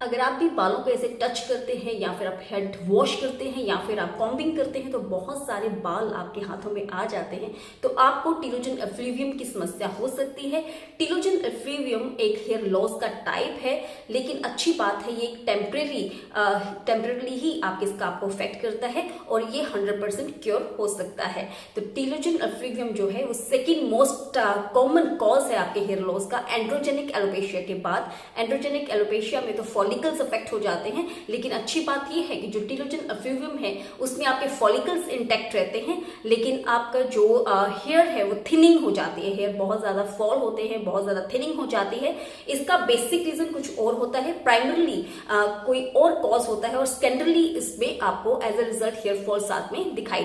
अगर आप भी बालों को ऐसे टच करते हैं या फिर आप हेड वॉश करते हैं या फिर आप कॉम्बिंग करते हैं तो बहुत सारे बाल आपके हाथों में आ जाते हैं, तो आपको टीलोजन एफ्लूवियम की समस्या हो सकती है। टीलोजन एफ्लूवियम एक हेयर लॉस का टाइप है, लेकिन अच्छी बात है ये एक टेम्परेरी ही आपके स्काल्प को अफेक्ट करता है और ये 100% क्योर हो सकता है। तो टीलोजन एफ्लूवियम जो है वो सेकेंड मोस्ट कॉमन कॉज है आपके हेयर लॉस का, एंड्रोजेनिक एलोपेशिया के बाद। एंड्रोजेनिक एलोपेशिया में तो फॉलिकल्स अफेक्ट हो जाते हैं, लेकिन अच्छी बात यह है कि जो टीलोजन एफ्लूवियम है उसमें आपके फॉलिकल्स इंटैक्ट रहते हैं, लेकिन आपका जो हेयर है वो थिनिंग हो जाती है, हेयर बहुत ज्यादा फॉल होते हैं, बहुत ज्यादा थिनिंग हो जाती है। इसका बेसिक रीजन कुछ और होता है, प्राइमरली कोई और कॉज होता है और सेकेंडरली इसमें आपको as a result hair fall साथ में दिखाई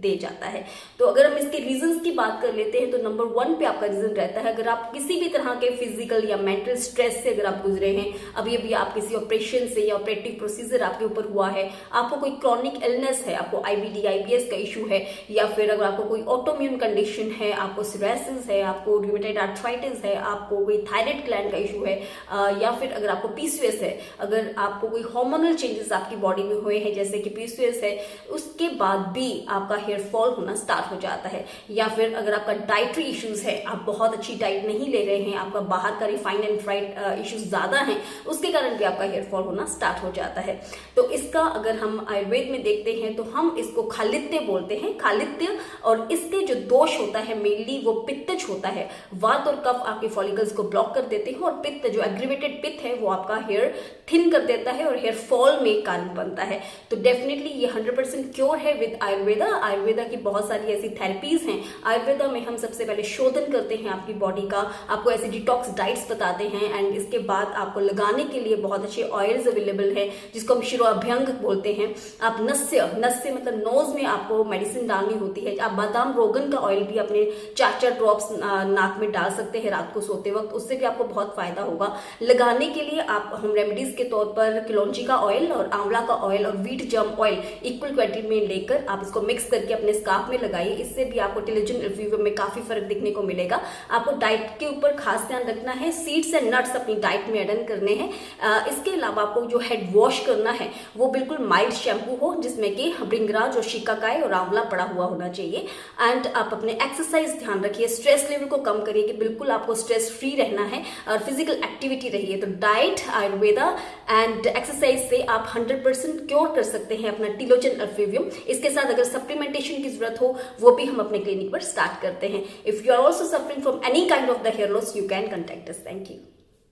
दे जाता है। तो अगर हम इसके रीजंस की बात कर लेते हैं तो नंबर 1 पे आपका रीजन रहता है, अगर आप किसी भी तरह के फिजिकल या मेंटल स्ट्रेस से अगर आप गुजरे हैं, अभी अभी आप किसी ऑपरेशन से या ऑपरेटिव प्रोसीजर आपके ऊपर हुआ है, आपको कोई क्रॉनिक इलनेस है, आपको आईबीडी आईबीएस का इशू है, या फिर अगर आपको कोई ऑटोइम्यून कंडीशन है, आपको सोरायसिस है, आपको रूमेटॉइड आर्थराइटिस है, आपको कोई थायराइड ग्लैंड का इशू है, या फिर अगर आपको पीसीओएस है, अगर आपको कोई हार्मोनल चेंजेस आपकी बॉडी में हुए हैं जैसे कि पीसीओएस है, उसके बाद भी आपका हेयर फॉल होना स्टार्ट हो जाता है। या फिर अगर आपका डाइटरी इश्यूज है, आप बहुत अच्छी डाइट नहीं ले रहे हैं, आपका बाहर का रिफाइंड एंड फ्राइड इश्यूज ज्यादा हैं, उसके कारण भी आपका हेयर फॉल होना स्टार्ट हो जाता है। तो इसका अगर हम आयुर्वेद में देखते हैं तो हम इसको खालित्य बोलते हैं, खालित्य। और इसके जो दोष होता है मेनली वो पित्तज होता है। वात और कफ आपके फॉलिकल्स को ब्लॉक कर देते हैं और पित्त जो एग्रीवेटेड पित्त है वो आपका हेयर थिन कर देता है और हेयर फॉल में कारण बनता है। तो डेफिनेटली ये 100% क्योर है विद आयुर्वेदा। आयुर्वेदा की बहुत सारी ऐसी थेरेपीज हैं। आयुर्वेदा में हम सबसे पहले शोधन करते हैं आपकी बॉडी का, आपको ऐसे डिटॉक्स डाइट्स बताते हैं, एंड इसके बाद आपको लगाने के लिए बहुत अच्छे ऑयल्स अवेलेबल है जिसको हम शिरोअभ्यंग बोलते हैं। आप नस्य मतलब नोज में आपको मेडिसिन डालनी होती है। आप बादाम रोगन का ऑयल भी अपने 4-4 ड्रॉप्स नाक में डाल सकते हैं रात को सोते वक्त, उससे भी आपको बहुत फायदा होगा। लगाने के लिए आप होम रेमेडीज के तौर पर किलौंजी का ऑयल और आंवला का ऑयल और wheat germ oil equal quantity में लेकर आप इसको मिक्स करके अपने स्कार्फ में लगाइए। इससे भी आपको टीलोजन एफ्लूवियम में काफी फर्क दिखने को मिलेगा। आपको डाइट के ऊपर खास ध्यान रखना है, सीड्स एंड नट्स अपनी डाइट में ऐड करने हैं। इसके अलावा आपको जो हेड वॉश करना है वो बिल्कुल माइल्ड शैम्पू हो जिसमें कि भृंगराज और शिकाकाई और आंवला पड़ा हुआ होना चाहिए। एंड आप अपने एक्सरसाइज ध्यान रखिए, स्ट्रेस लेवल को कम करिए कि बिल्कुल आपको स्ट्रेस फ्री रहना है और फिजिकल एक्टिविटी रहिए। तो डाइट, आयुर्वेदा एंड एक्सरसाइज से आप 100% क्योर कर सकते हैं अपना टीलोजन एफ्लूवियम। इसके साथ अगर सप्लीमेंटेशन की जरूरत हो वो भी हम अपने क्लिनिक पर स्टार्ट करते हैं। If you are also suffering from any kind of the hair loss you can contact us. Thank you.